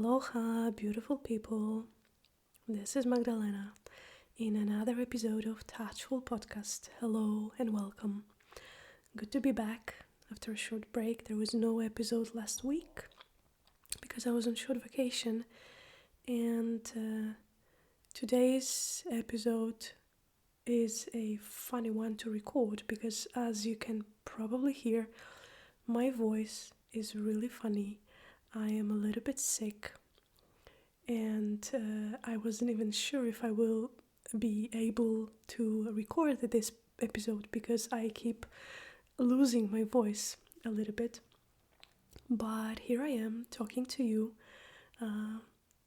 Aloha, beautiful people. This is Magdalena in another episode of Touchful podcast. Hello and welcome. Good to be back after a short break. There was no episode last week because I was on short vacation, and today's episode is a funny one to record because, as you can probably hear, my voice is really funny. I am a little bit sick, and I wasn't even sure if I will be able to record this episode because I keep losing my voice a little bit. But here I am talking to you,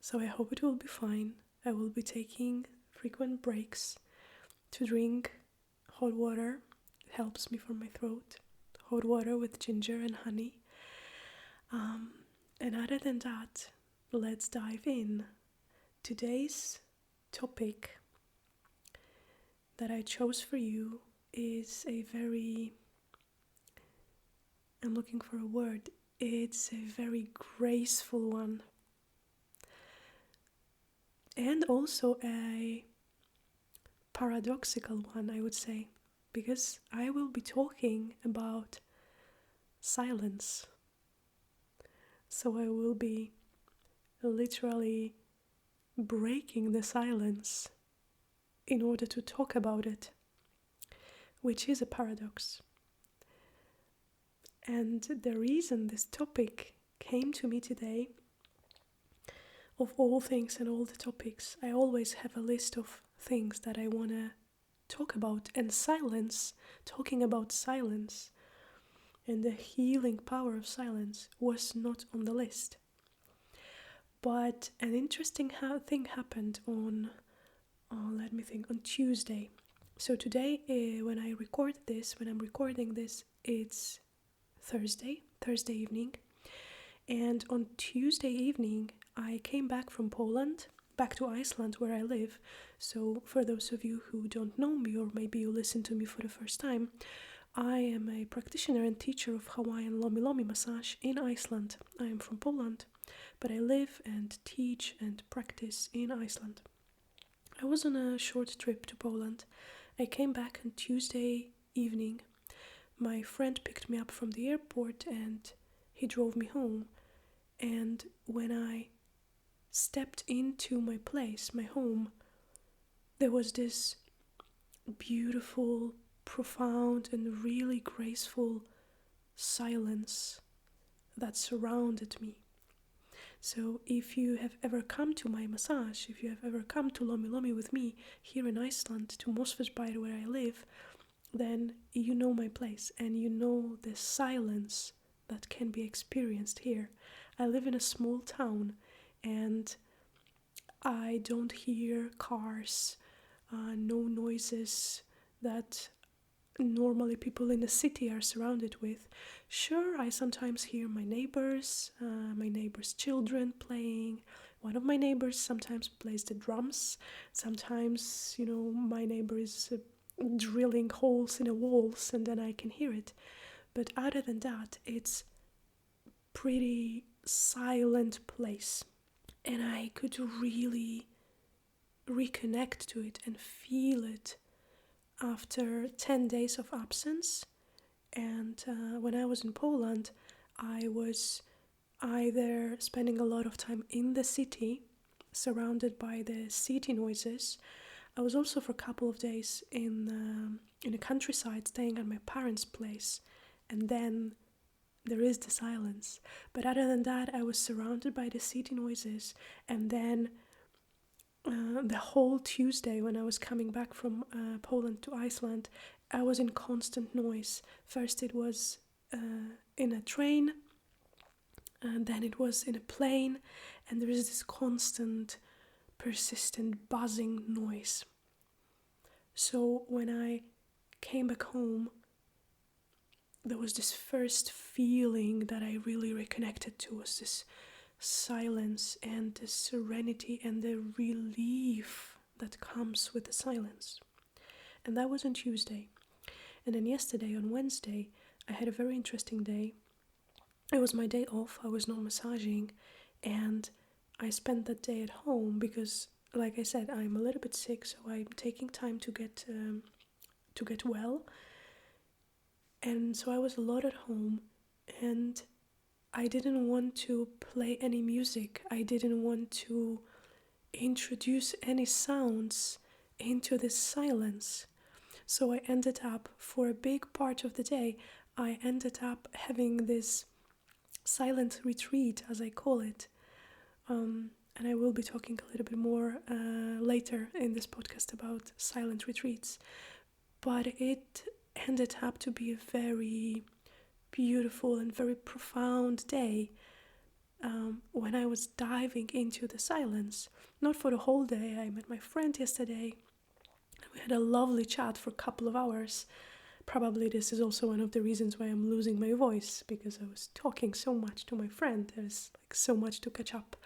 so I hope it will be fine. I will be taking frequent breaks to drink hot water. It helps me for my throat. Hot water with ginger and honey. And other than that, let's dive in. Today's topic that I chose for you is I'm looking for a word. It's a very graceful one. And also a paradoxical one, I would say, because I will be talking about silence. So I will be literally breaking the silence in order to talk about it, which is a paradox. And the reason this topic came to me today, of all things and all the topics, I always have a list of things that I want to talk about, and talking about silence and the healing power of silence was not on the list. But an interesting thing happened on Tuesday. So today, when I'm recording this, it's Thursday evening. And on Tuesday evening, I came back from Poland, back to Iceland where I live. So for those of you who don't know me, or maybe you listen to me for the first time, I am a practitioner and teacher of Hawaiian lomi massage in Iceland. I am from Poland, but I live and teach and practice in Iceland. I was on a short trip to Poland. I came back on Tuesday evening. My friend picked me up from the airport and he drove me home. And when I stepped into my place, my home, there was this beautiful, profound and really graceful silence that surrounded me. So if you have ever come to my massage, if you have ever come to Lomi with me here in Iceland, to Mosfellsbær where I live, then you know my place and you know the silence that can be experienced here. I live in a small town and I don't hear cars, no noises that normally people in a city are surrounded with. Sure, I sometimes hear my neighbors' children playing. One of my neighbors sometimes plays the drums. Sometimes, my neighbor is drilling holes in the walls and then I can hear it. But other than that, it's pretty silent place. And I could really reconnect to it and feel it after 10 days of absence. And when I was in Poland, I was either spending a lot of time in the city, surrounded by the city noises. I was also for a couple of days in the countryside, staying at my parents' place, and then there is the silence. But other than that, I was surrounded by the city noises, and then the whole Tuesday when I was coming back from Poland to Iceland, I was in constant noise. First it was in a train, and then it was in a plane, and there is this constant, persistent buzzing noise. So when I came back home, there was this first feeling that I really reconnected to, was this silence and the serenity and the relief that comes with the silence. And that was on Tuesday. And then yesterday, on Wednesday, I had a very interesting day. It was my day off, I was not massaging, and I spent that day at home because, like I said, I'm a little bit sick, so I'm taking time to get well. And so I was a lot at home, and I didn't want to play any music. I didn't want to introduce any sounds into this silence. So I ended up, for a big part of the day, I ended up having this silent retreat, as I call it. And I will be talking a little bit more later in this podcast about silent retreats. But it ended up to be a very beautiful and very profound day when I was diving into the silence. Not for the whole day. I met my friend yesterday. We had a lovely chat for a couple of hours. Probably this is also one of the reasons why I'm losing my voice, because I was talking so much to my friend. There's like so much to catch up.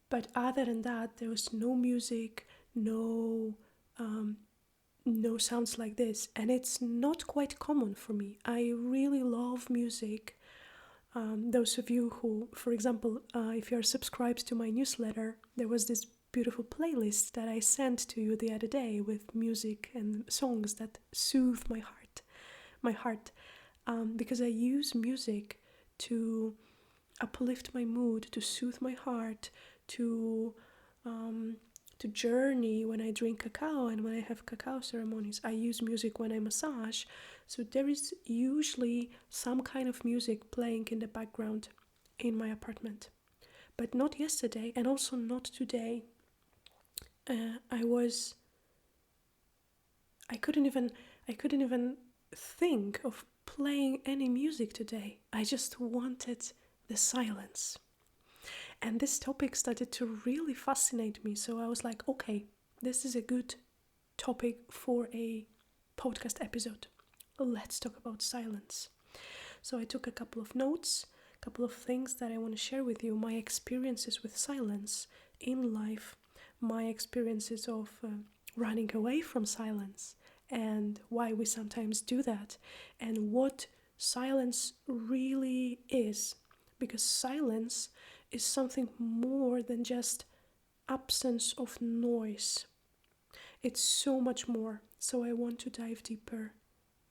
But other than that, there was no music, no sounds like this, and it's not quite common for me. I really love music. Those of you who, for example, if you're subscribed to my newsletter, there was this beautiful playlist that I sent to you the other day with music and songs that soothe my heart, because I use music to uplift my mood, to soothe my heart, to journey when I drink cacao and when I have cacao ceremonies. I use music when I massage, so there is usually some kind of music playing in the background in my apartment. But not yesterday, and also not today. I couldn't even think of playing any music today. I just wanted the silence. And this topic started to really fascinate me, so I was like, okay, this is a good topic for a podcast episode. Let's talk about silence. So I took a couple of notes, a couple of things that I want to share with you, my experiences with silence in life, my experiences of running away from silence, and why we sometimes do that, and what silence really is. Because silence is something more than just absence of noise. It's so much more. So I want to dive deeper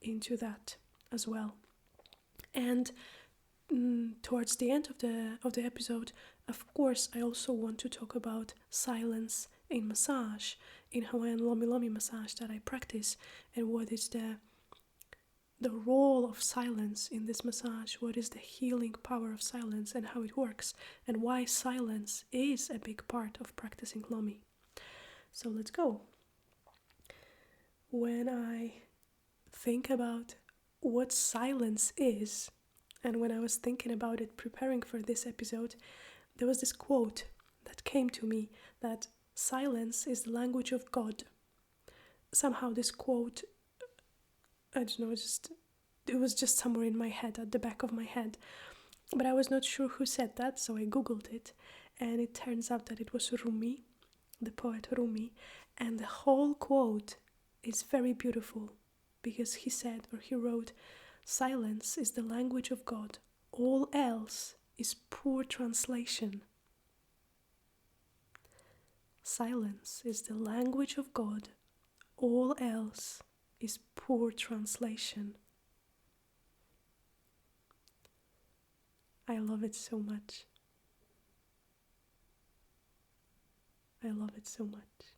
into that as well. And towards the end of the episode, of course, I also want to talk about silence in massage, in Hawaiian lomi massage that I practice, and what is the role of silence in this massage, what is the healing power of silence and how it works, and why silence is a big part of practicing lomi. So let's go. When I think about what silence is, and when I was thinking about it preparing for this episode, there was this quote that came to me, that silence is the language of God. Somehow this quote, I don't know, it was just somewhere in my head, at the back of my head. But I was not sure who said that, so I googled it, and it turns out that it was Rumi, the poet Rumi, and the whole quote is very beautiful, because he wrote, "Silence is the language of God. All else is poor translation." Silence is the language of God. All else is poor translation. I love it so much. I love it so much.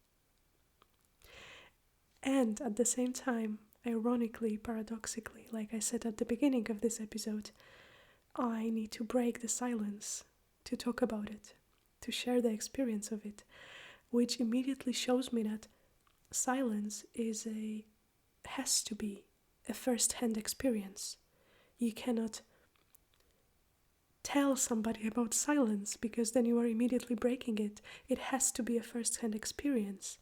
And at the same time, ironically, paradoxically, like I said at the beginning of this episode, I need to break the silence to talk about it, to share the experience of it, which immediately shows me that silence has to be a first-hand experience. You cannot tell somebody about silence, because then you are immediately breaking it. It has to be a first-hand experience.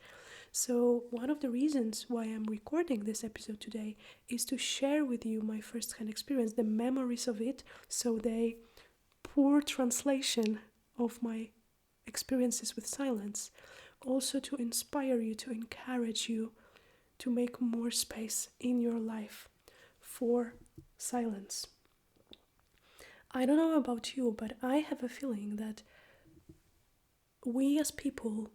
So one of the reasons why I'm recording this episode today is to share with you my first-hand experience, the memories of it, so the poor translation of my experiences with silence, also to inspire you, to encourage you to make more space in your life for silence. I don't know about you, but I have a feeling that we as people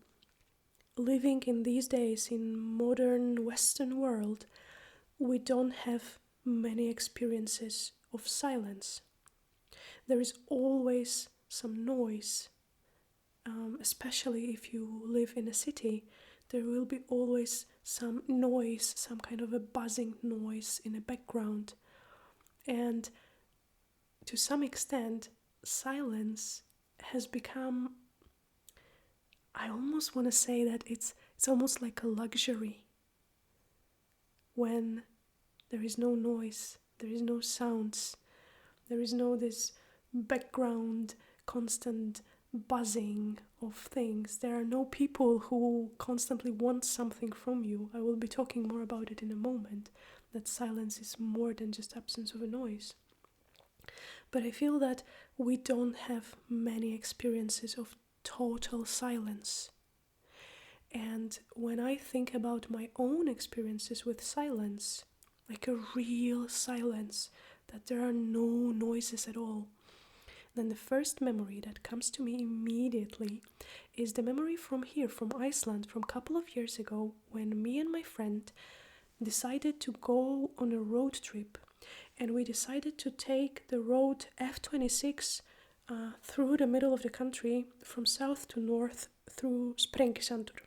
living in these days in modern Western world, we don't have many experiences of silence. There is always some noise, especially if you live in a city. There will be always some noise, some kind of a buzzing noise in the background. And to some extent, silence has become, I almost want to say that it's almost like a luxury. When there is no noise, there is no sounds, there is no this background constant buzzing of things. There are no people who constantly want something from you. I will be talking more about it in a moment, that silence is more than just absence of a noise. But I feel that we don't have many experiences of total silence. And when I think about my own experiences with silence, like a real silence, that there are no noises at all, then the first memory that comes to me immediately is the memory from here, from Iceland, from a couple of years ago, when me and my friend decided to go on a road trip. And we decided to take the road F26 through the middle of the country, from south to north, through Sprengisandur.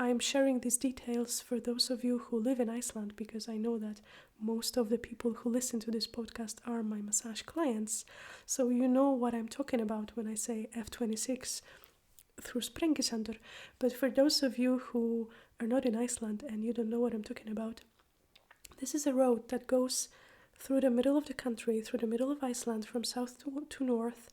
I'm sharing these details for those of you who live in Iceland, because I know that most of the people who listen to this podcast are my massage clients. So you know what I'm talking about when I say F26 through Sprengisandur. But for those of you who are not in Iceland and you don't know what I'm talking about, this is a road that goes through the middle of the country, through the middle of Iceland, from south to north,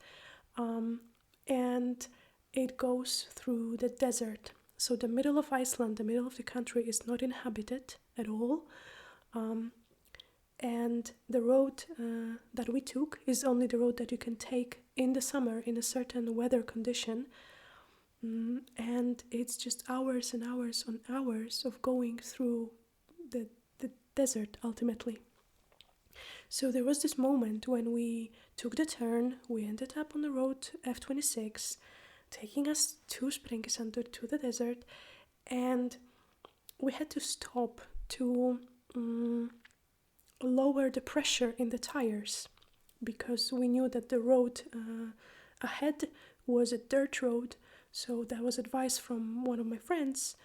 and it goes through the desert. So the middle of Iceland, the middle of the country, is not inhabited at all. And the road that we took is only the road that you can take in the summer in a certain weather condition. And it's just hours and hours on hours of going through the desert ultimately. So there was this moment when we took the turn, we ended up on the road F26, taking us to Sprengisandur, to the desert, and we had to stop to lower the pressure in the tires, because we knew that the road ahead was a dirt road. So that was advice from one of my friends,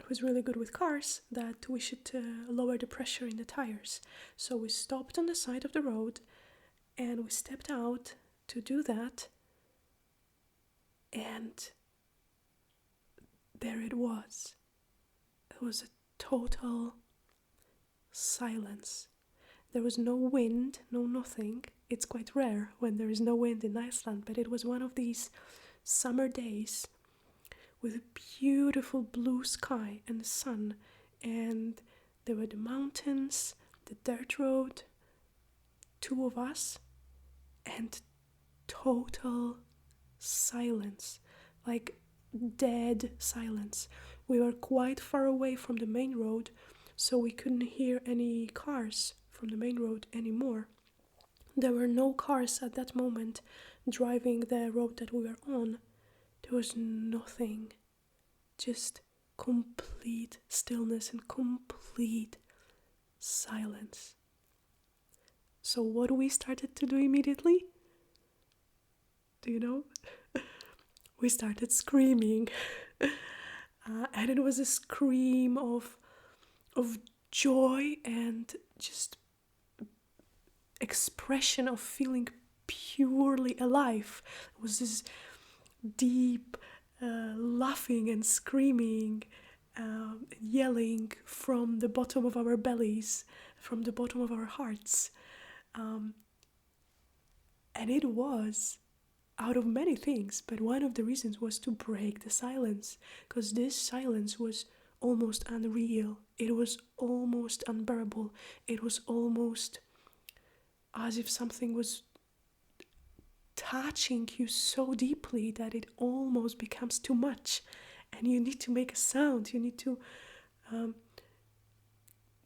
who's really good with cars, that we should lower the pressure in the tires. So we stopped on the side of the road and we stepped out to do that. And there it was. It was a total silence. There was no wind, no nothing. It's quite rare when there is no wind in Iceland, but it was one of these summer days with a beautiful blue sky and the sun, and there were the mountains, the dirt road, two of us, and total silence, like dead silence. We were quite far away from the main road, so we couldn't hear any cars from the main road anymore. There were no cars at that moment driving the road that we were on. There was nothing, just complete stillness and complete silence. So what we started to do immediately? Do you know? We started screaming. And it was a scream of joy and just expression of feeling purely alive. It was this deep laughing and screaming, yelling from the bottom of our bellies, from the bottom of our hearts. And it was out of many things, but one of the reasons was to break the silence, because this silence was almost unreal. It was almost unbearable. It was almost as if something was touching you so deeply that it almost becomes too much, and you need to make a sound. You need to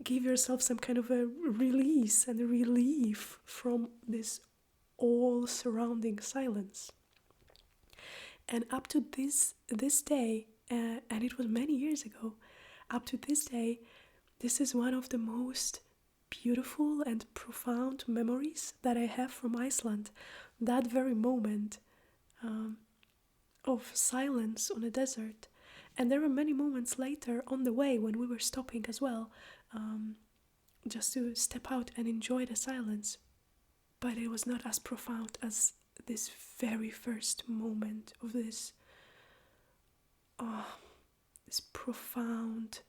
give yourself some kind of a release and a relief from this all surrounding silence. And up to this day, and it was many years ago, up to this day, this is one of the most beautiful and profound memories that I have from Iceland. That very moment of silence on a desert. And there were many moments later on the way when we were stopping as well, just to step out and enjoy the silence. But it was not as profound as this very first moment of this profound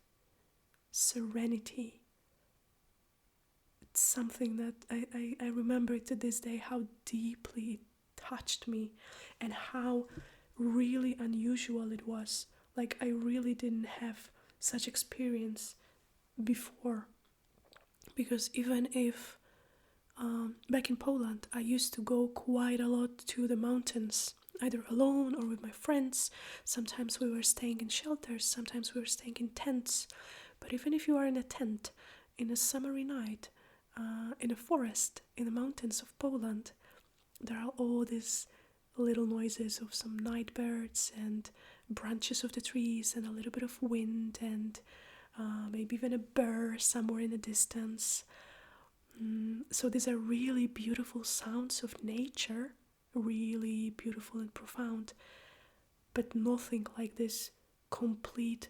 serenity. It's something that I remember to this day, how deeply it touched me and how really unusual it was. Like, I really didn't have such experience before. Because even if back in Poland, I used to go quite a lot to the mountains, either alone or with my friends. Sometimes we were staying in shelters, sometimes we were staying in tents. But even if you are in a tent, in a summery night, in a forest, in the mountains of Poland, there are all these little noises of some night birds and branches of the trees and a little bit of wind and maybe even a bird somewhere in the distance. So these are really beautiful sounds of nature, really beautiful and profound, but nothing like this complete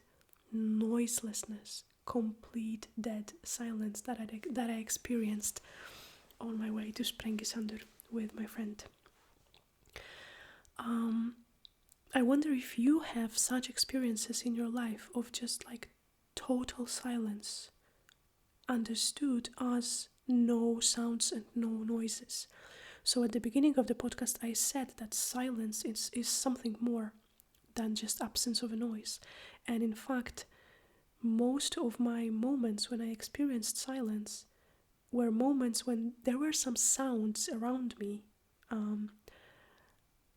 noiselessness, complete dead silence that I experienced on my way to Sprengisandur with my friend. I wonder if you have such experiences in your life of just like total silence, understood as no sounds and no noises. So at the beginning of the podcast, I said that silence is something more than just absence of a noise. And in fact, most of my moments when I experienced silence were moments when there were some sounds around me.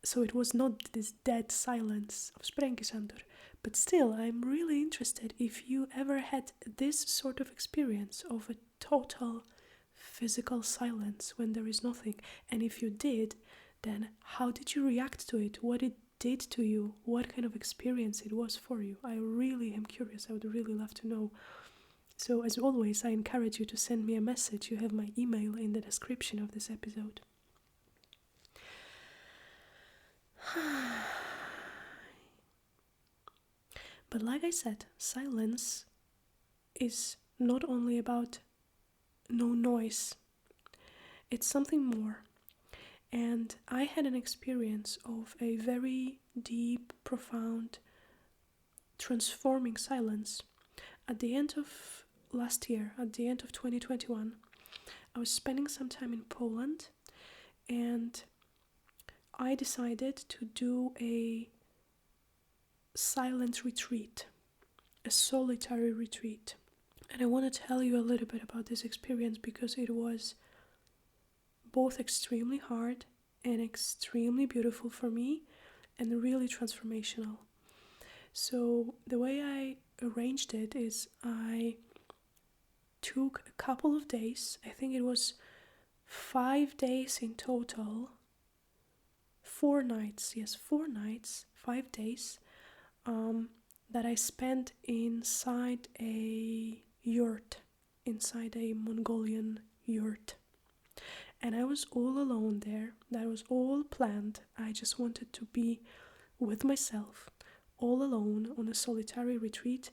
So it was not this dead silence of Sprengisandur. But still, I'm really interested if you ever had this sort of experience of a total physical silence when there is nothing. And if you did, then how did you react to it? What it did to you? What kind of experience it was for you? I really am curious. I would really love to know. So as always, I encourage you to send me a message. You have my email in the description of this episode. But like I said, silence is not only about no noise. It's something more. And I had an experience of a very deep, profound, transforming silence. At the end of last year, at the end of 2021, I was spending some time in Poland, and I decided to do a silent retreat, a solitary retreat. And I want to tell you a little bit about this experience because it was both extremely hard and extremely beautiful for me and really transformational. So the way I arranged it is I took a couple of days, I think it was 5 days in total, 4 nights, 5 days, that I spent inside a yurt, inside a Mongolian yurt. And I was all alone there. That was all planned. I just wanted to be with myself, all alone on a solitary retreat.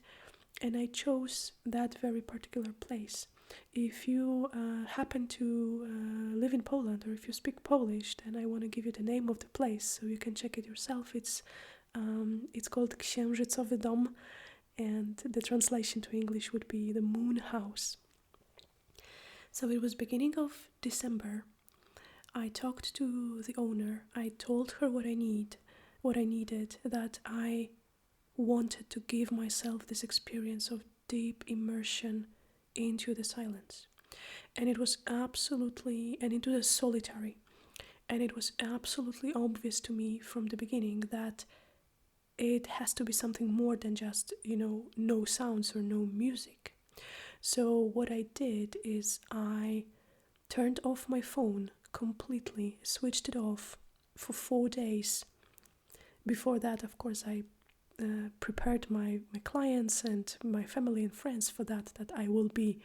And I chose that very particular place. If you happen to live in Poland, or if you speak Polish, then I want to give you the name of the place so you can check it yourself. It's called Księżycowy Dom, and the translation to English would be the Moon House. So it was beginning of December. I talked to the owner. I told her what I needed, that I wanted to give myself this experience of deep immersion into the silence. And it was absolutely, and into the solitary. And it was absolutely obvious to me from the beginning that it has to be something more than just, no sounds or no music. So what I did is I turned off my phone completely, switched it off for 4 days. Before that, of course, I prepared my clients and my family and friends for that I will be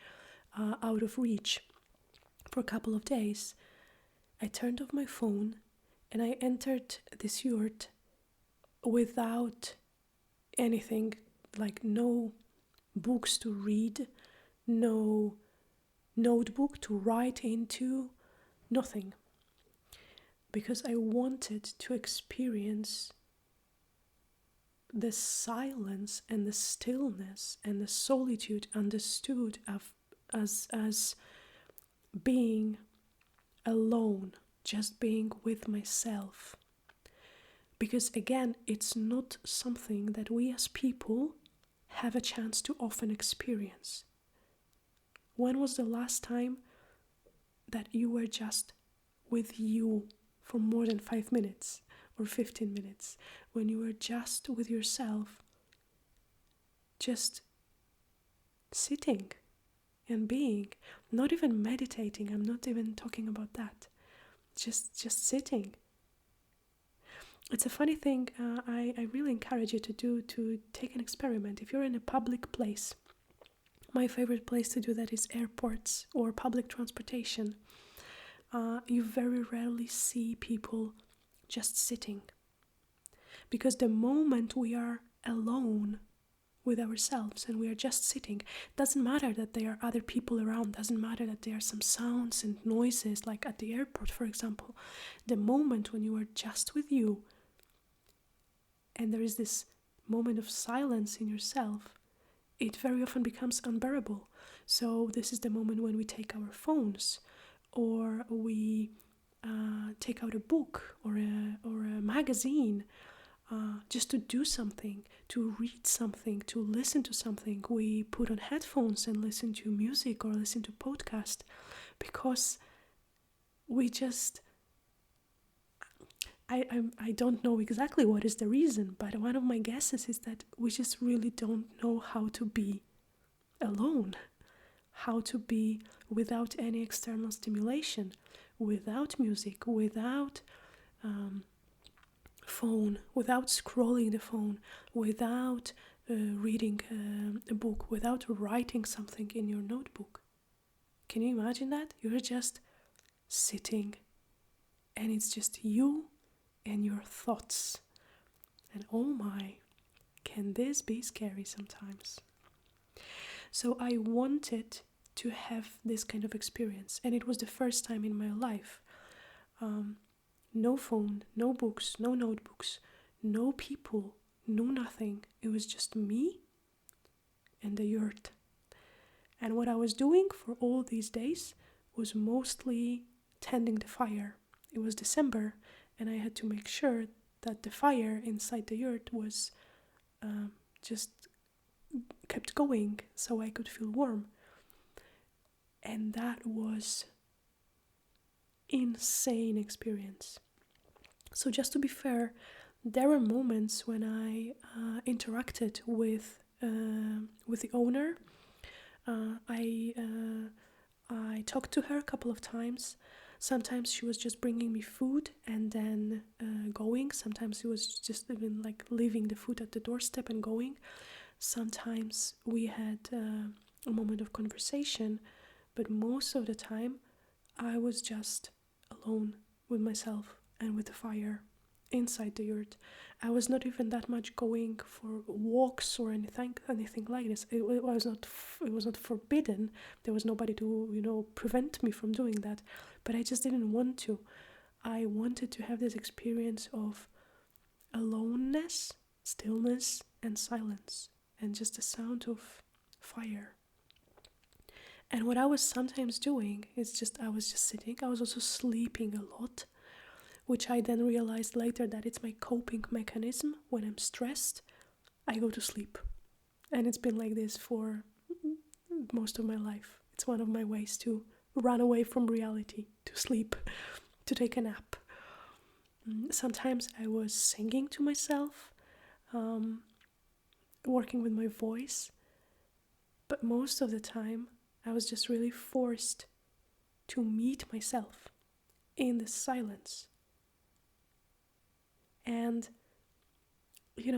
out of reach for a couple of days. I turned off my phone and I entered this yurt without anything, like no books to read, no notebook to write into, nothing. Because I wanted to experience the silence and the stillness and the solitude understood as being alone, just being with myself. Because again, it's not something that we as people have a chance to often experience. When was the last time that you were just with you for more than 5 minutes or 15 minutes? When you were just with yourself, just sitting and being, not even meditating. I'm not even talking about that. Just sitting. It's a funny thing. I really encourage you to take an experiment. If you're in a public place, my favorite place to do that is airports or public transportation. You very rarely see people just sitting. Because the moment we are alone with ourselves and we are just sitting, doesn't matter that there are other people around, doesn't matter that there are some sounds and noises, like at the airport, for example. The moment when you are just with you and there is this moment of silence in yourself, it very often becomes unbearable. So this is the moment when we take our phones, or we take out a book or a magazine, just to do something, to read something, to listen to something. We put on headphones and listen to music or listen to podcast, because we just, I don't know exactly what is the reason, but one of my guesses is that we just really don't know how to be alone, how to be without any external stimulation, without music, without phone, without scrolling the phone, without reading a book, without writing something in your notebook. Can you imagine that? You're just sitting and it's just you and your thoughts. And oh my, can this be scary sometimes? So I wanted to have this kind of experience, and it was the first time in my life. No phone, no books, no notebooks, no people, no nothing. It was just me and the yurt. And what I was doing for all these days was mostly tending the fire. It was December, and I had to make sure that the fire inside the yurt was just kept going so I could feel warm. And that was insane experience. So just to be fair, there were moments when I interacted with the owner. I talked to her a couple of times. Sometimes she was just bringing me food and then going. Sometimes it was just even like leaving the food at the doorstep and going. Sometimes we had a moment of conversation, but most of the time I was just alone with myself and with the fire inside the yurt. I was not even that much going for walks or anything like this. It was not forbidden. There was nobody to prevent me from doing that, but I just didn't want to. I wanted to have this experience of aloneness, stillness, and silence, and just the sound of fire. And what I was sometimes doing is I was just sitting. I was also sleeping a lot, which I then realized later that it's my coping mechanism. When I'm stressed, I go to sleep. And it's been like this for most of my life. It's one of my ways to run away from reality, to sleep, to take a nap. Sometimes I was singing to myself, working with my voice. But most of the time, I was just really forced to meet myself, in the silence. And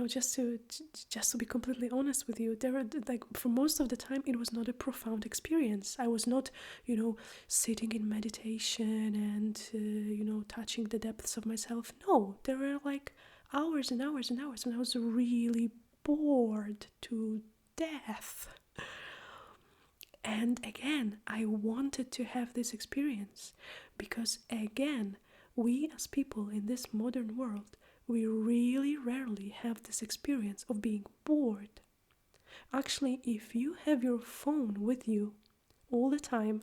just to be completely honest with you, there were, like, for most of the time it was not a profound experience. I was not sitting in meditation and touching the depths of myself. No, there were like hours and hours and hours when I was really bored to death. And again, I wanted to have this experience because, again, we as people in this modern world, we really rarely have this experience of being bored. Actually, if you have your phone with you all the time,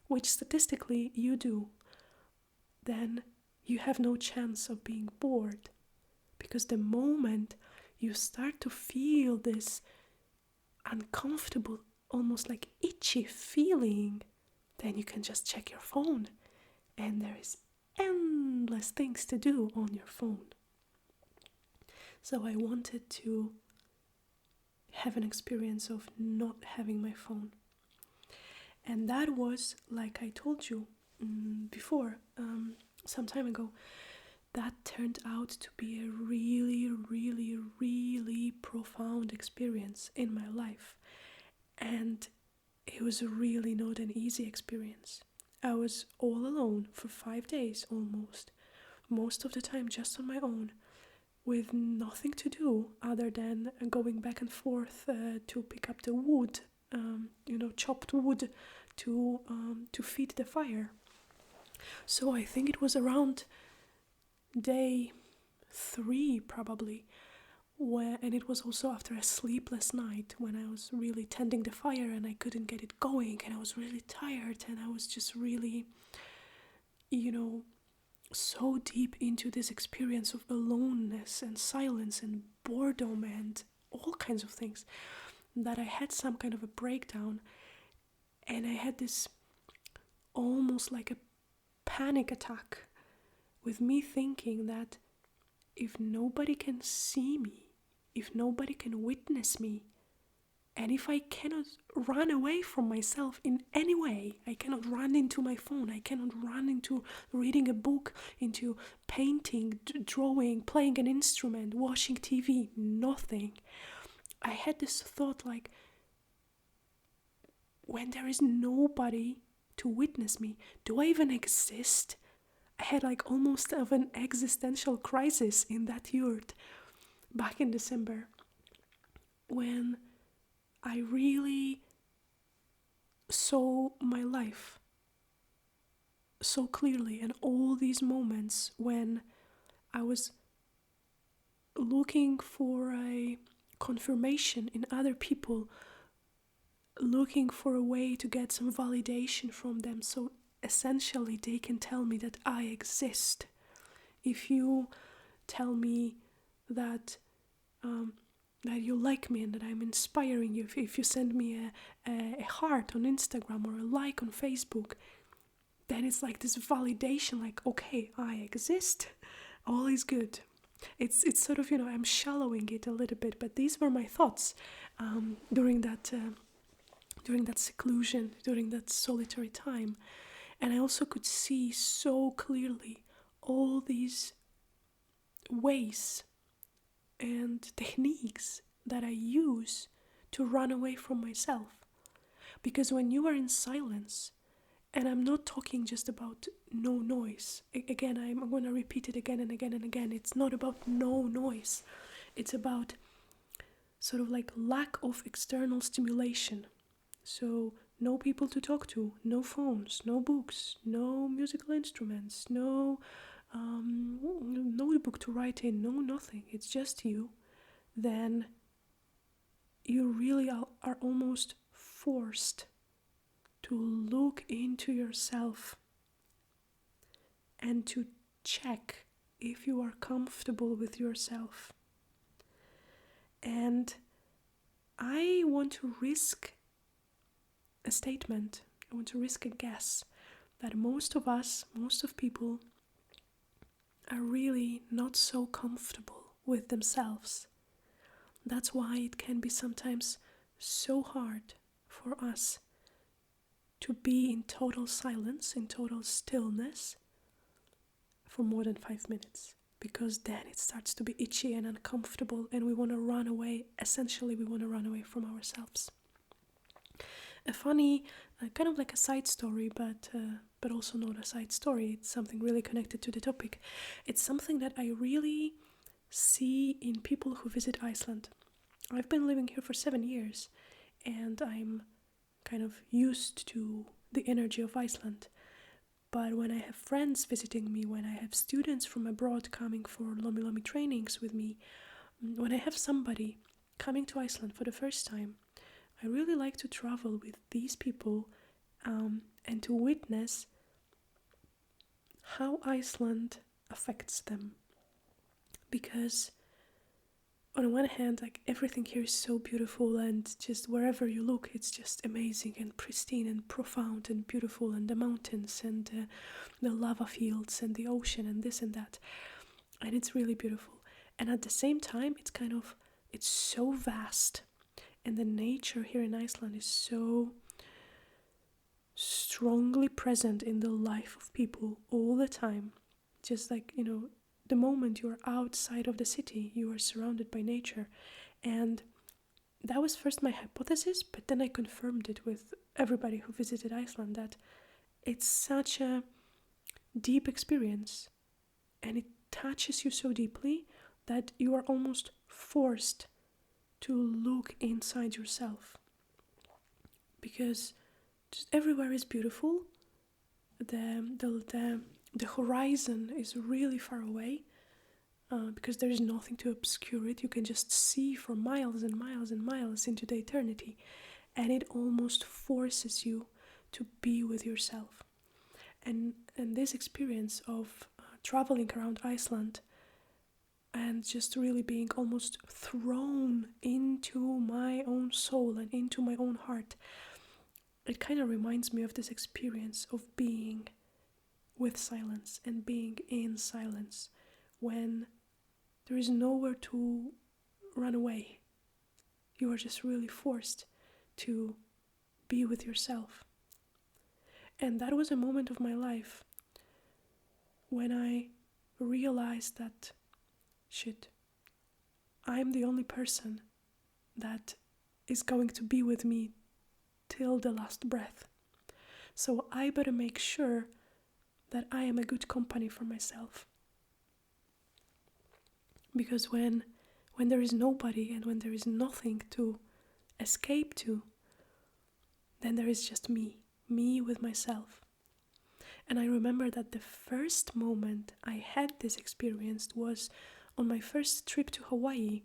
which statistically you do, then you have no chance of being bored. Because the moment you start to feel this uncomfortable, almost like itchy feeling, then you can just check your phone, and there is endless things to do on your phone. So I wanted to have an experience of not having my phone. And that was, like I told you before, some time ago, that turned out to be a really, really, really profound experience in my life. And it was really not an easy experience. I was all alone for 5 days almost, most of the time just on my own, with nothing to do other than going back and forth to pick up the wood, chopped wood to feed the fire. So I think it was around day 3 probably, and it was also after a sleepless night when I was really tending the fire and I couldn't get it going, and I was really tired, and I was just really, so deep into this experience of aloneness and silence and boredom and all kinds of things, that I had some kind of a breakdown, and I had this almost like a panic attack with me thinking that if nobody can see me, if nobody can witness me, and if I cannot run away from myself in any way, I cannot run into my phone, I cannot run into reading a book, into painting, drawing, playing an instrument, watching TV, nothing. I had this thought like, when there is nobody to witness me, do I even exist? I had like almost of an existential crisis in that yurt back in December, when I really saw my life so clearly, and all these moments when I was looking for a confirmation in other people, looking for a way to get some validation from them, so essentially they can tell me that I exist. If you tell me that you like me and that I'm inspiring you, if you send me a heart on Instagram or a like on Facebook, then it's like this validation, like, okay, I exist, all is good. It's sort of, I'm shallowing it a little bit, but these were my thoughts during that seclusion, during that solitary time. And I also could see so clearly all these ways and techniques that I use to run away from myself. Because when you are in silence, and I'm not talking just about no noise. Again, I'm going to repeat it again and again and again. It's not about no noise. It's about sort of like lack of external stimulation. So no people to talk to, no phones, no books, no musical instruments, no notebook to write in, no nothing. It's just you. Then you really are almost forced to look into yourself and to check if you are comfortable with yourself. And I want to risk a statement, I want to risk a guess that most of people are really not so comfortable with themselves. That's why it can be sometimes so hard for us to be in total silence, in total stillness, for more than 5 minutes, because then it starts to be itchy and uncomfortable and we want to run away. Essentially, we want to run away from ourselves. A funny, kind of like a side story, but also not a side story. It's something really connected to the topic. It's something that I really see in people who visit Iceland. I've been living here for 7 years, and I'm kind of used to the energy of Iceland. But when I have friends visiting me, when I have students from abroad coming for lomi trainings with me, when I have somebody coming to Iceland for the first time, I really like to travel with these people and to witness how Iceland affects them. Because on one hand, like, everything here is so beautiful, and just wherever you look, it's just amazing and pristine and profound and beautiful, and the mountains and the lava fields and the ocean and this and that. And it's really beautiful. And at the same time, it's so vast. And the nature here in Iceland is so strongly present in the life of people all the time. Just like, the moment you're outside of the city, you are surrounded by nature. And that was first my hypothesis, but then I confirmed it with everybody who visited Iceland, that it's such a deep experience and it touches you so deeply that you are almost forced to look inside yourself, because just everywhere is beautiful. The horizon is really far away, because there is nothing to obscure it. You can just see for miles and miles and miles into the eternity, and it almost forces you to be with yourself. And this experience of traveling around Iceland and just really being almost thrown into my own soul and into my own heart, it kind of reminds me of this experience of being with silence and being in silence when there is nowhere to run away. You are just really forced to be with yourself. And that was a moment of my life when I realized that, shit, I'm the only person that is going to be with me till the last breath. So I better make sure that I am a good company for myself. Because when there is nobody and when there is nothing to escape to, then there is just me with myself. And I remember that the first moment I had this experience was on my first trip to Hawaii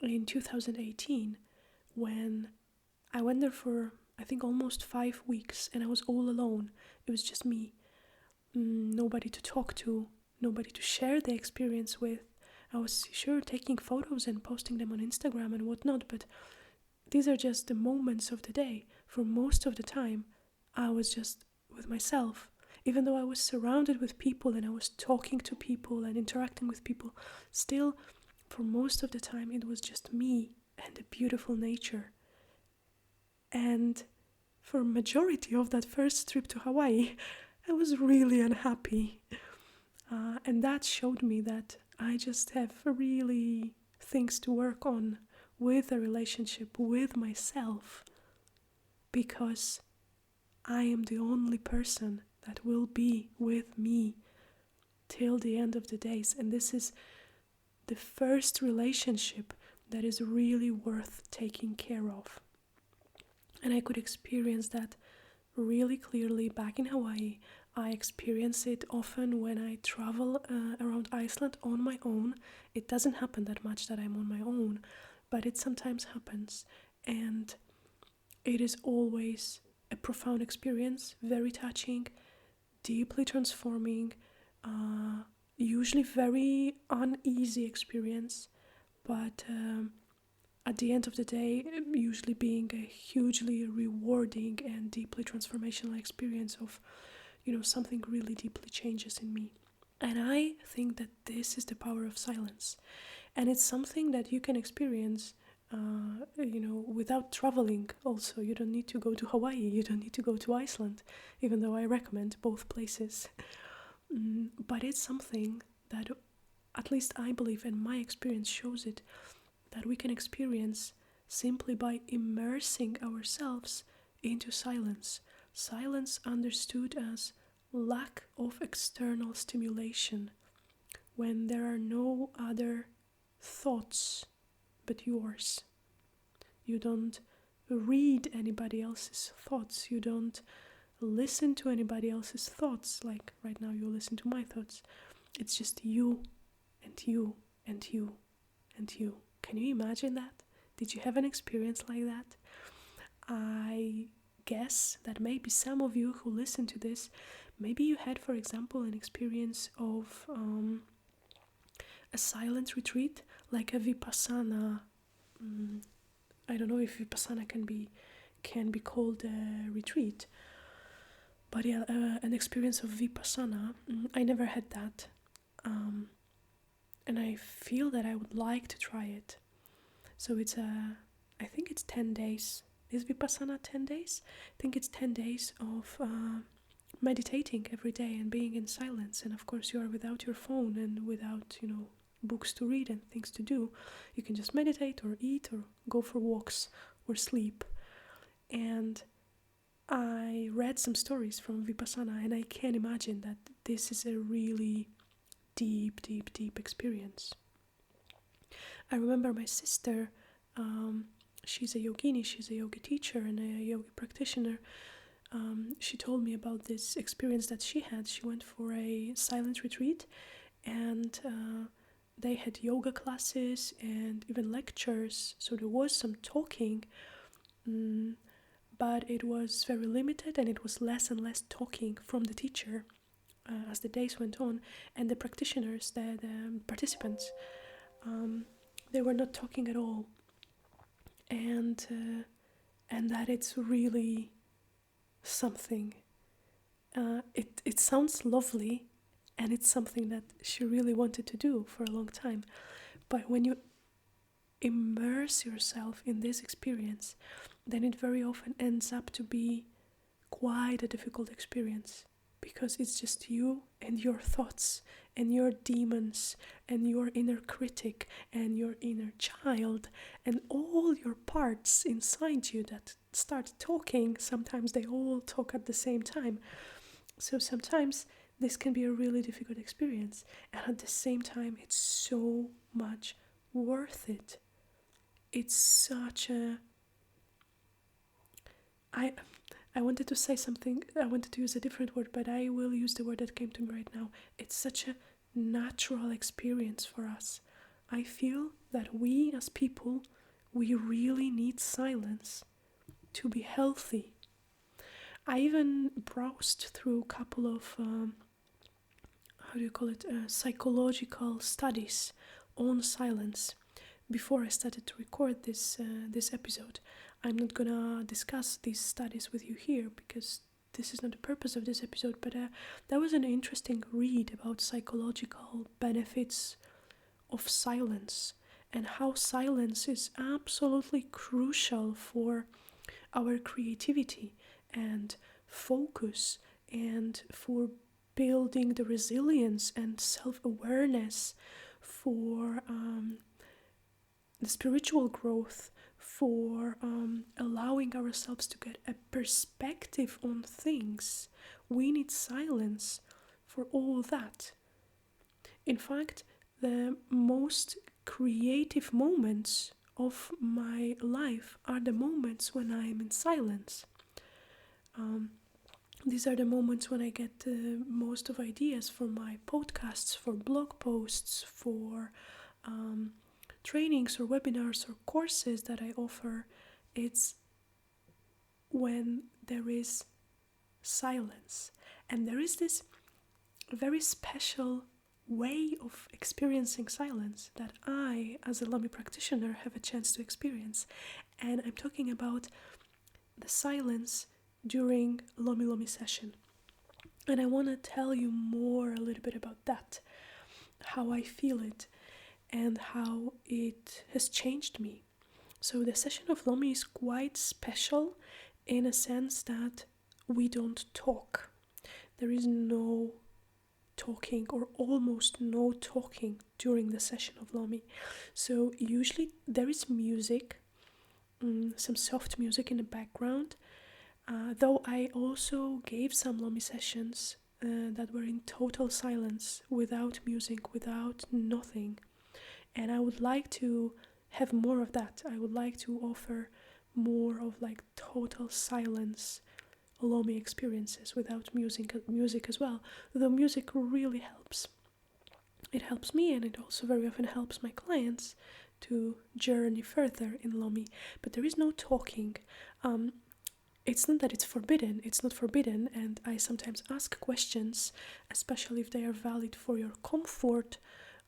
in 2018, when I went there for, I think, almost 5 weeks, and I was all alone. It was just me. Nobody to talk to, nobody to share the experience with. I was sure taking photos and posting them on Instagram and whatnot, but these are just the moments of the day. For most of the time, I was just with myself. Even though I was surrounded with people and I was talking to people and interacting with people, still, for most of the time, it was just me and the beautiful nature. And for a majority of that first trip to Hawaii, I was really unhappy. And that showed me that I just have really things to work on with a relationship with myself, because I am the only person that will be with me till the end of the days. And this is the first relationship that is really worth taking care of. And I could experience that really clearly back in Hawaii. I experience it often when I travel around Iceland on my own. It doesn't happen that much that I'm on my own, but it sometimes happens. And it is always a profound experience, very touching, deeply transforming, usually very uneasy experience, but at the end of the day, usually being a hugely rewarding and deeply transformational experience of, something really deeply changes in me. And I think that this is the power of silence. And it's something that you can experience, without traveling also. You don't need to go to Hawaii, you don't need to go to Iceland, even though I recommend both places. But it's something that, at least I believe, and my experience shows it, that we can experience simply by immersing ourselves into silence. Silence understood as lack of external stimulation, when there are no other thoughts but yours. You don't read anybody else's thoughts. You don't listen to anybody else's thoughts, like right now you listen to my thoughts. It's just you and you and you and you. Can you imagine that? Did you have an experience like that? I guess that maybe some of you who listen to this, maybe you had, for example, an experience of a silent retreat, like a vipassana. I don't know if vipassana can be called a retreat, but yeah, an experience of vipassana. I never had that, and I feel that I would like to try it. So I think it's 10 days. Is vipassana 10 days? I think it's 10 days of meditating every day and being in silence. And of course, you are without your phone and without, books to read and things to do. You can just meditate or eat or go for walks or sleep. And I read some stories from vipassana, and I can imagine that this is a really deep, deep, deep experience. I remember my sister, she's a yogini, she's a yoga teacher and a yoga practitioner. She told me about this experience that she had. She went for a silent retreat, and they had yoga classes and even lectures, so there was some talking, but it was very limited, and it was less and less talking from the teacher as the days went on, and the practitioners, the participants, they were not talking at all, and that it's really something. It sounds lovely, and it's something that she really wanted to do for a long time. But when you immerse yourself in this experience, then it very often ends up to be quite a difficult experience, because it's just you and your thoughts and your demons and your inner critic and your inner child and all your parts inside you that start talking. Sometimes they all talk at the same time. So sometimes this can be a really difficult experience, and at the same time it's so much worth it. It's such a... I wanted to say something, I wanted to use a different word, but I will use the word that came to me right now. It's such a natural experience for us. I feel that we as people, we really need silence to be healthy. I even browsed through a couple of, psychological studies on silence before I started to record this episode. I'm not gonna discuss these studies with you here because this is not the purpose of this episode, but that was an interesting read about psychological benefits of silence and how silence is absolutely crucial for our creativity and focus and for building the resilience and self-awareness, for the spiritual growth, for allowing ourselves to get a perspective on things. We need silence for all that. In fact, the most creative moments of my life are the moments when I am in silence. These are the moments when I get the most of ideas for my podcasts, for blog posts, for trainings or webinars or courses that I offer. It's when there is silence. And there is this very special way of experiencing silence that I, as a Lomi practitioner, have a chance to experience. And I'm talking about the silence during Lomi session. And I want to tell you a little bit about that, how I feel it, and how it has changed me. So the session of Lomi is quite special in a sense that we don't talk. There is no talking or almost no talking during the session of Lomi. So usually there is music, some soft music in the background, though I also gave some Lomi sessions that were in total silence, without music, without nothing. And I would like to have more of that. I would like to offer more of like total silence Lomi experiences without music as well. Though music really helps. It helps me, and it also very often helps my clients to journey further in Lomi. But there is no talking. It's not that it's forbidden, it's not forbidden, and I sometimes ask questions, especially if they are valid for your comfort,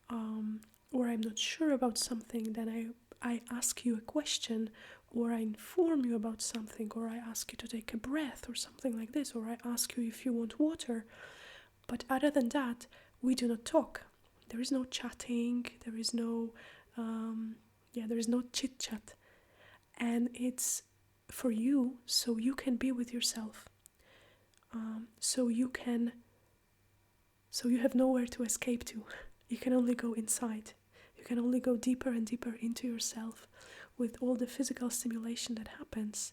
or I'm not sure about something, then I ask you a question, or I inform you about something, or I ask you to take a breath, or something like this, or I ask you if you want water. But other than that, we do not talk. There is no chatting, there is no chit chat. And it's for you, so you can be with yourself. So you have nowhere to escape to. You can only go inside. You can only go deeper and deeper into yourself with all the physical stimulation that happens,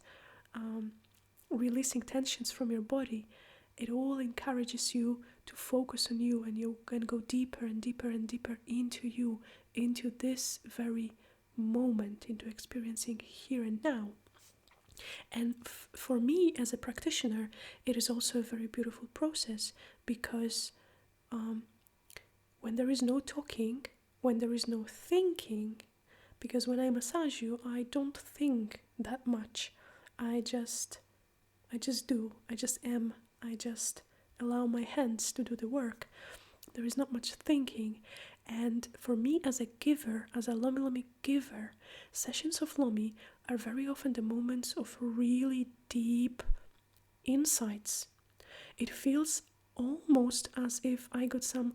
releasing tensions from your body. It all encourages you to focus on you, and you can go deeper and deeper and deeper into you, into this very moment, into experiencing here and now. And for me as a practitioner, it is also a very beautiful process, because when there is no talking, when there is no thinking, because when I massage you, I don't think that much. I just do. I just am. I just allow my hands to do the work. There is not much thinking. And for me as a giver, as a Lomi giver, sessions of Lomi are very often the moments of really deep insights. It feels almost as if I got some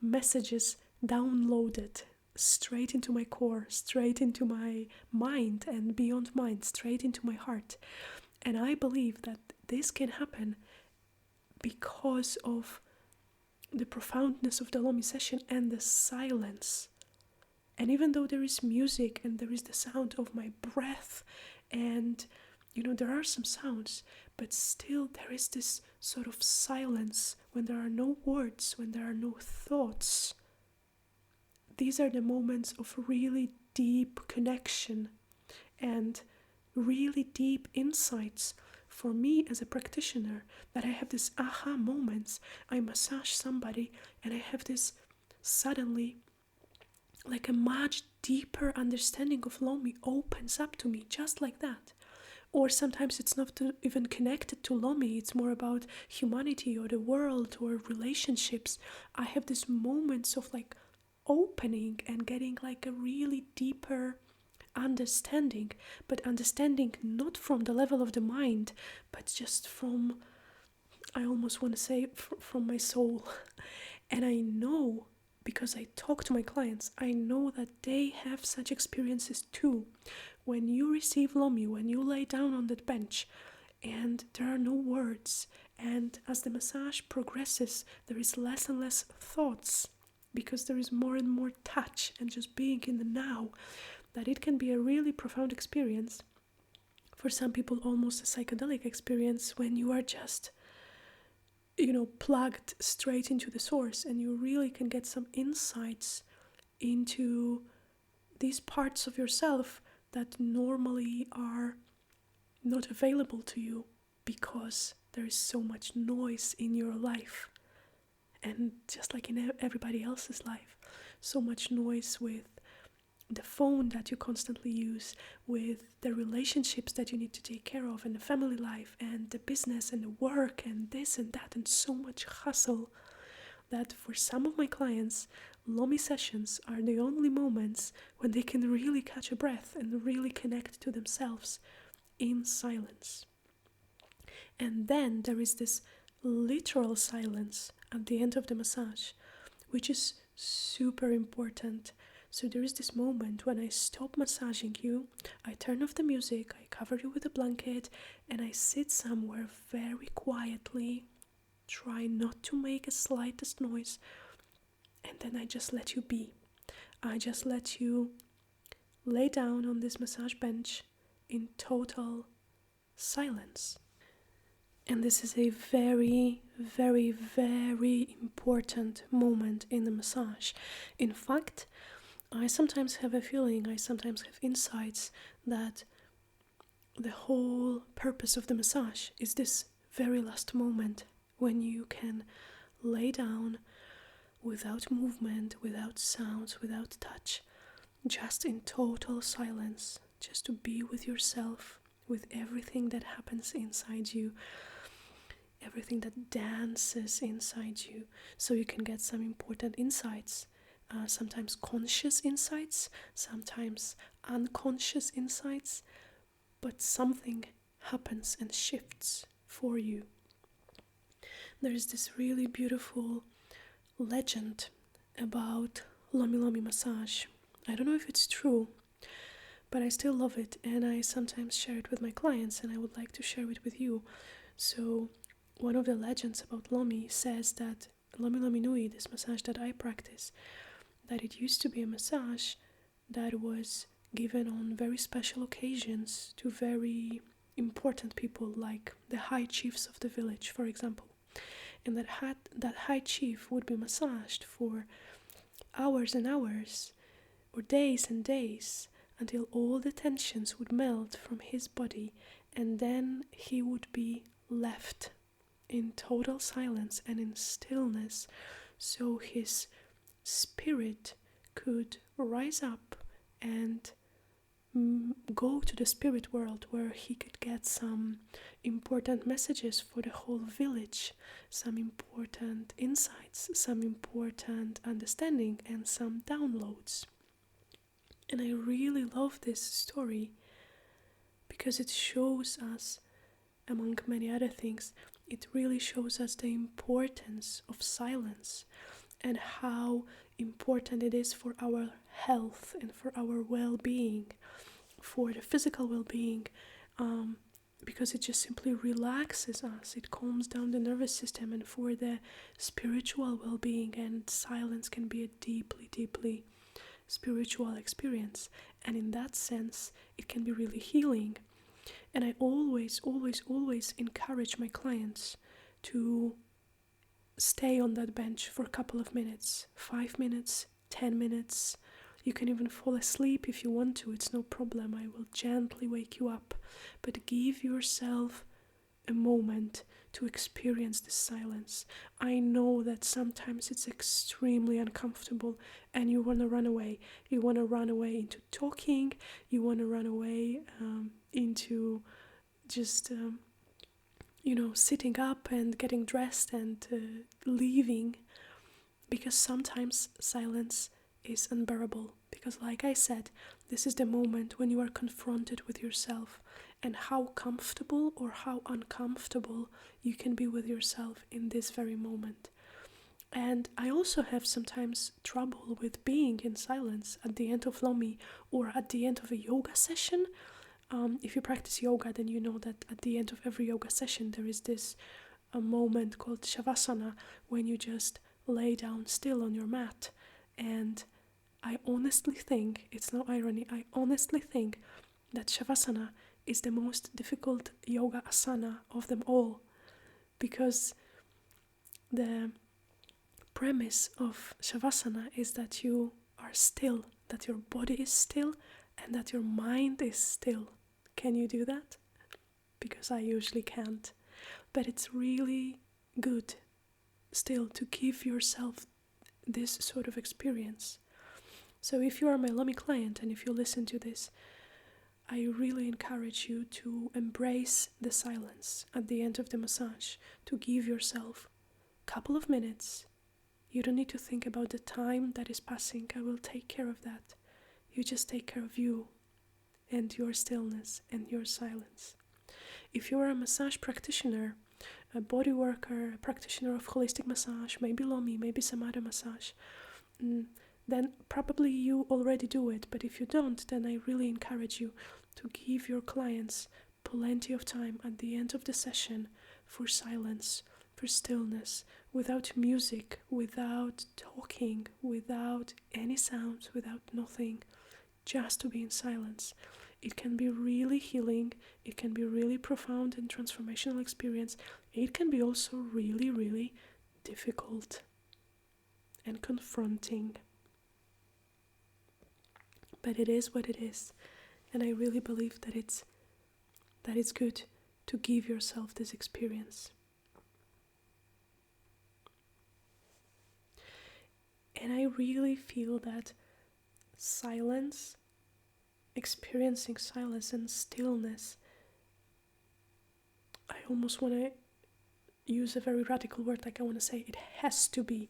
messages downloaded straight into my core, straight into my mind, and beyond mind, straight into my heart. And I believe that this can happen because of the profoundness of the Lomi session and the silence. And even though there is music and there is the sound of my breath, and there are some sounds, but still there is this sort of silence when there are no words, when there are no thoughts. These are the moments of really deep connection and really deep insights for me as a practitioner, that I have this aha moments. I massage somebody and I have this suddenly, like a much deeper understanding of Lomi opens up to me just like that. Or sometimes it's not even connected to Lomi, it's more about humanity or the world or relationships. I have these moments of like opening and getting like a really deeper understanding, but understanding not from the level of the mind, but just from, I almost want to say, from my soul. And I know, because I talk to my clients, I know that they have such experiences too. When you receive Lomi, when you lay down on that bench and there are no words, and as the massage progresses, there is less and less thoughts, because there is more and more touch and just being in the now, that it can be a really profound experience. For some people, almost a psychedelic experience, when you are just, plugged straight into the source, and you really can get some insights into these parts of yourself that normally are not available to you because there is so much noise in your life. And just like in everybody else's life, so much noise with the phone that you constantly use, with the relationships that you need to take care of, and the family life, and the business, and the work, and this and that, and so much hustle, that for some of my clients, Lomi sessions are the only moments when they can really catch a breath and really connect to themselves in silence. And then there is this literal silence at the end of the massage, which is super important. So there is this moment when I stop massaging you, I turn off the music, I cover you with a blanket, and I sit somewhere very quietly, Try not to make a slightest noise, and then I just let you be. I just let you lay down on this massage bench in total silence. And this is a very, very, very important moment in the massage. In fact, I sometimes have a feeling, I sometimes have insights that the whole purpose of the massage is this very last moment when you can lay down without movement, without sounds, without touch, just in total silence, just to be with yourself, with everything that happens inside you, everything that dances inside you, so you can get some important insights, sometimes conscious insights, sometimes unconscious insights, but something happens and shifts for you. There is this really beautiful legend about lomi massage. I don't know if it's true, but I still love it, and I sometimes share it with my clients, and I would like to share it with you. So one of the legends about lomi says that lomi nui, this massage that I practice, that it used to be a massage that was given on very special occasions to very important people, like the high chiefs of the village, for example. And that high chief would be massaged for hours and hours, or days and days, until all the tensions would melt from his body, and then he would be left in total silence and in stillness, so his spirit could rise up and go to the spirit world, where he could get some important messages for the whole village, some important insights, some important understanding, and some downloads. And I really love this story because it shows us, among many other things, it really shows us the importance of silence and how important it is for our health and for our well-being, for the physical well-being, because it just simply relaxes us, it calms down the nervous system, and for the spiritual well-being, and silence can be a deeply, deeply spiritual experience, and in that sense it can be really healing. And I always encourage my clients to stay on that bench for a couple of minutes, 5 minutes, 10 minutes. You can even fall asleep if you want to, it's no problem. I will gently wake you up. But give yourself a moment to experience this silence. I know that sometimes it's extremely uncomfortable and you want to run away. You want to run away into talking, you want to run away into just sitting up and getting dressed and leaving, because sometimes silence is unbearable, because like I said, this is the moment when you are confronted with yourself and how comfortable or how uncomfortable you can be with yourself in this very moment. And I also have sometimes trouble with being in silence at the end of lomi or at the end of a yoga session. If you practice yoga, then you know that at the end of every yoga session there is this a moment called shavasana, when you just lay down still on your mat. And I honestly think, it's no irony, I honestly think that shavasana is the most difficult yoga asana of them all, because the premise of shavasana is that you are still, that your body is still, and that your mind is still. Can you do that? Because I usually can't. But it's really good still to give yourself this sort of experience. So if you are my lomi client and if you listen to this, I really encourage you to embrace the silence at the end of the massage, to give yourself a couple of minutes. You don't need to think about the time that is passing. I will take care of that. You just take care of you and your stillness and your silence. If you are a massage practitioner, a body worker, a practitioner of holistic massage, maybe lomi, maybe some other massage, then probably you already do it. But if you don't, then I really encourage you to give your clients plenty of time at the end of the session for silence, for stillness, without music, without talking, without any sounds, without nothing, just to be in silence. It can be really healing, it can be really profound and transformational experience. It can be also really, really difficult and confronting. But it is what it is. And I really believe that it's good to give yourself this experience. And I really feel that silence, experiencing silence and stillness, I almost want to use a very radical word, like I want to say it has to be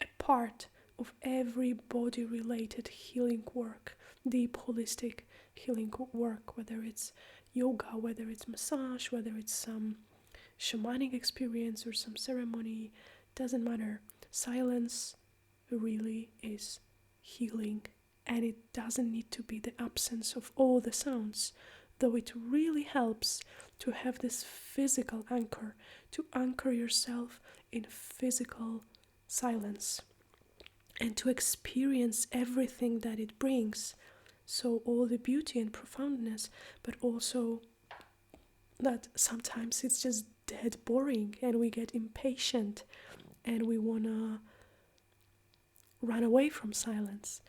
a part of every body-related healing work, deep holistic healing work, whether it's yoga, whether it's massage, whether it's some shamanic experience or some ceremony, doesn't matter. Silence really is healing, and it doesn't need to be the absence of all the sounds, though it really helps to have this physical anchor, to anchor yourself in physical silence and to experience everything that it brings. So all the beauty and profoundness, but also that sometimes it's just dead boring and we get impatient and we want to run away from silence.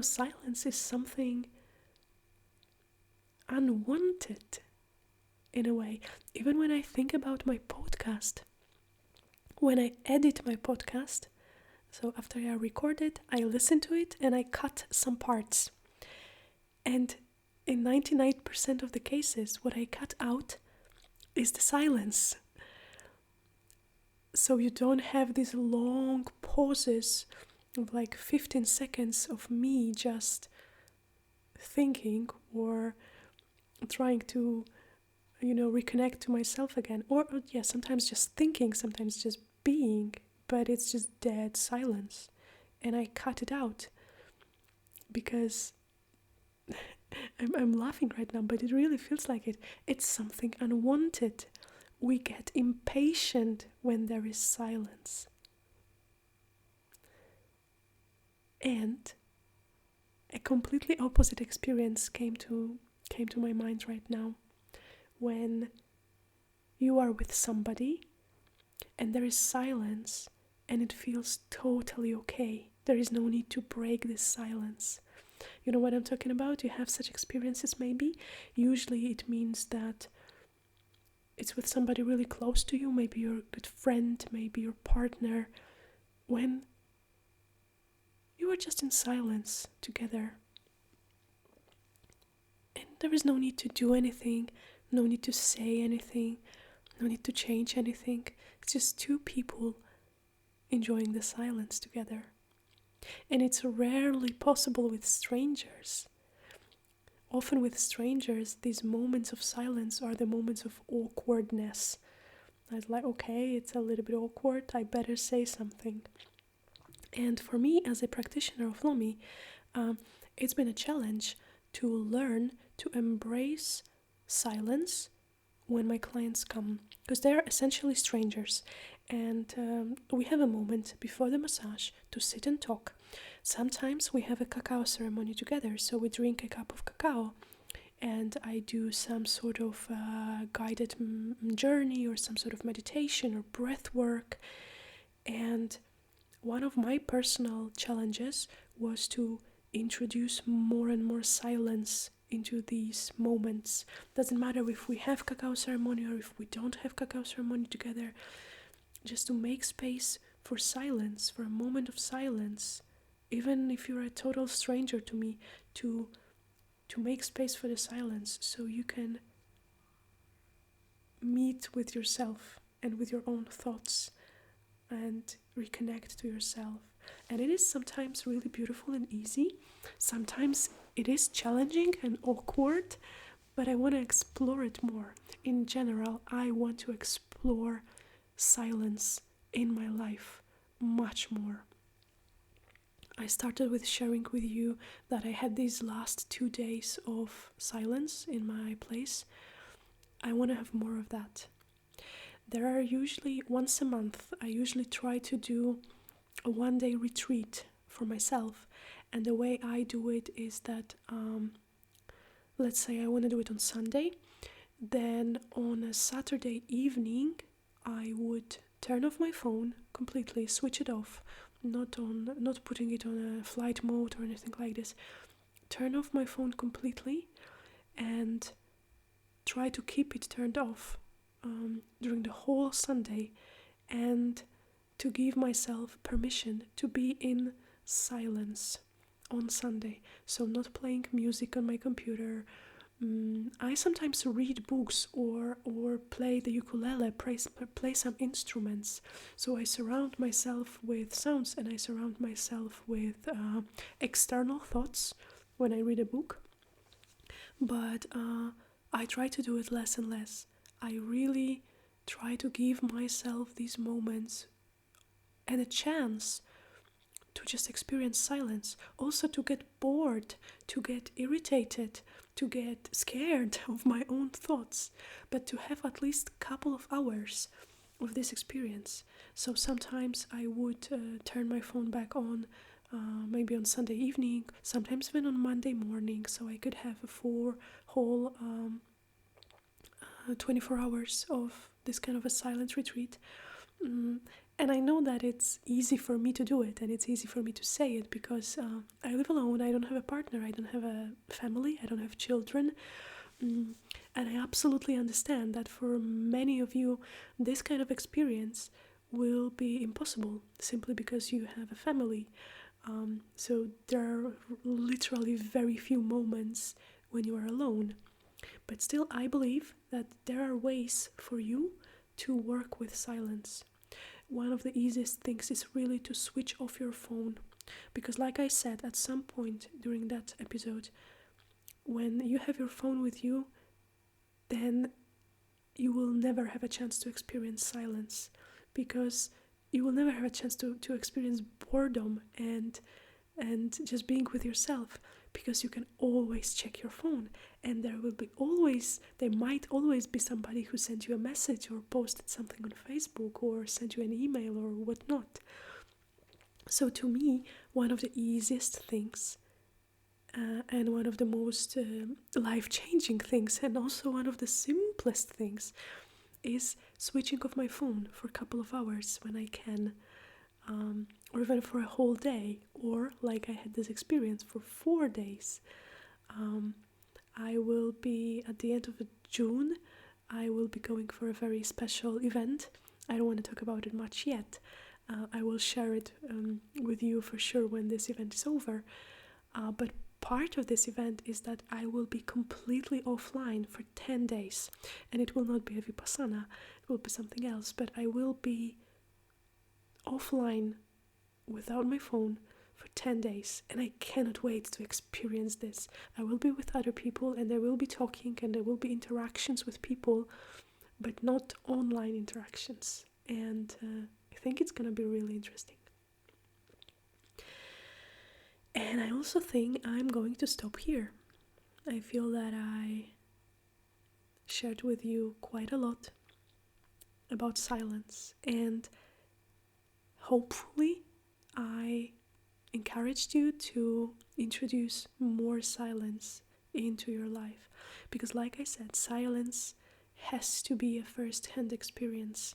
Silence is something unwanted in a way. Even when I think about my podcast, when I edit my podcast, so after I record it, I listen to it and I cut some parts. And in 99% of the cases, what I cut out is the silence. So you don't have these long pauses of like 15 seconds of me just thinking or trying to, reconnect to myself again. Or sometimes just thinking, sometimes just being, but it's just dead silence. And I cut it out because I'm laughing right now, but it really feels like it. It's something unwanted. We get impatient when there is silence. And a completely opposite experience came to my mind right now. When you are with somebody and there is silence and it feels totally okay. There is no need to break this silence. You know what I'm talking about? You have such experiences maybe. Usually it means that it's with somebody really close to you, maybe your good friend, maybe your partner, when you are just in silence together. And there is no need to do anything, no need to say anything, no need to change anything. It's just two people enjoying the silence together. And it's rarely possible with strangers. Often with strangers, these moments of silence are the moments of awkwardness. It's like, okay, it's a little bit awkward, I better say something. And for me, as a practitioner of Lomi, it's been a challenge to learn to embrace silence when my clients come, because they're essentially strangers. And we have a moment before the massage to sit and talk. Sometimes we have a cacao ceremony together, so we drink a cup of cacao and I do some sort of guided journey or some sort of meditation or breath work. And one of my personal challenges was to introduce more and more silence into these moments. Doesn't matter if we have cacao ceremony or if we don't have cacao ceremony together, just to make space for silence, for a moment of silence, even if you're a total stranger to me, to make space for the silence so you can meet with yourself and with your own thoughts and reconnect to yourself. And it is sometimes really beautiful and easy. Sometimes it is challenging and awkward, but I want to explore it more. In general, I want to explore silence in my life much more. I started with sharing with you that I had these last 2 days of silence in my place. I want to have more of that. There are usually once a month, I usually try to do a 1 day retreat for myself. And the way I do it is that, let's say I want to do it on Sunday, then on a Saturday evening, I would turn off my phone completely, switch it off, not putting it on a flight mode or anything like this. Turn off my phone completely and try to keep it turned off during the whole Sunday, and to give myself permission to be in silence on Sunday. So not playing music on my computer. I sometimes read books or play the ukulele, play some instruments. So I surround myself with sounds, and I surround myself with external thoughts when I read a book. But I try to do it less and less. I really try to give myself these moments and a chance to just experience silence. Also to get bored, to get irritated, to get scared of my own thoughts, but to have at least a couple of hours of this experience. So sometimes I would turn my phone back on, maybe on Sunday evening, sometimes even on Monday morning, so I could have a whole 24 hours of this kind of a silent retreat. And I know that it's easy for me to do it, and it's easy for me to say it, because I live alone, I don't have a partner, I don't have a family, I don't have children. And I absolutely understand that for many of you, this kind of experience will be impossible, simply because you have a family. So there are literally very few moments when you are alone. But still, I believe that there are ways for you to work with silence. One of the easiest things is really to switch off your phone. Because like I said, at some point during that episode, when you have your phone with you, then you will never have a chance to experience silence. Because you will never have a chance to experience boredom and just being with yourself, because you can always check your phone, and there might always be somebody who sent you a message or posted something on Facebook or sent you an email or whatnot. So to me, one of the easiest things and one of the most life-changing things, and also one of the simplest things, is switching off my phone for a couple of hours when I can, or even for a whole day, or like I had this experience for 4 days. I will be, at the end of June, I will be going for a very special event. I don't want to talk about it much yet. I will share it with you for sure when this event is over. But part of this event is that I will be completely offline for 10 days. And it will not be a Vipassana, it will be something else, but I will be offline without my phone for 10 days, and I cannot wait to experience this. I will be with other people, and there will be talking, and there will be interactions with people, but not online interactions. And I think it's gonna be really interesting. And I also think I'm going to stop here. I feel that I shared with you quite a lot about silence, and hopefully I encouraged you to introduce more silence into your life. Because like I said, silence has to be a first-hand experience.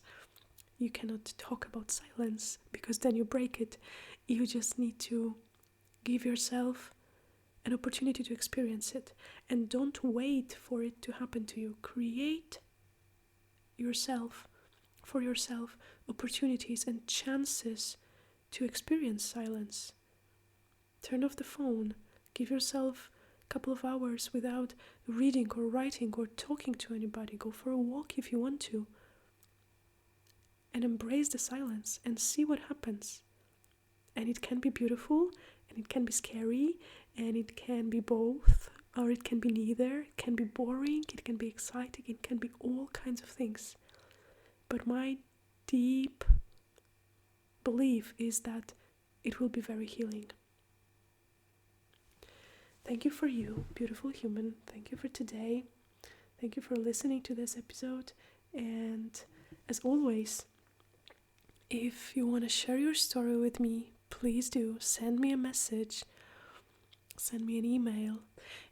You cannot talk about silence, because then you break it. You just need to give yourself an opportunity to experience it, and don't wait for it to happen to you. Create for yourself opportunities and chances to experience silence. Turn off the phone, give yourself a couple of hours without reading or writing or talking to anybody. Go for a walk if you want to, and embrace the silence and see what happens. And it can be beautiful, and it can be scary, and it can be both, or it can be neither. It can be boring, it can be exciting, it can be all kinds of things. But my deep belief is that it will be very healing. Thank you for you, beautiful human. Thank you for today. Thank you for listening to this episode. And as always, if you want to share your story with me, please do. Send me a message, send me an email.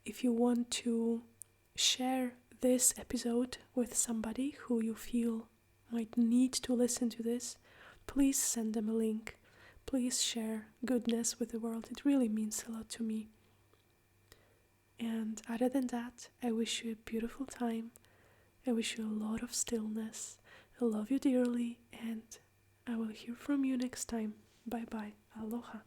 If you want to share this episode with somebody who you feel might need to listen to this, please send them a link. Please share goodness with the world. It really means a lot to me. And other than that, I wish you a beautiful time. I wish you a lot of stillness. I love you dearly, and I will hear from you next time. Bye bye. Aloha.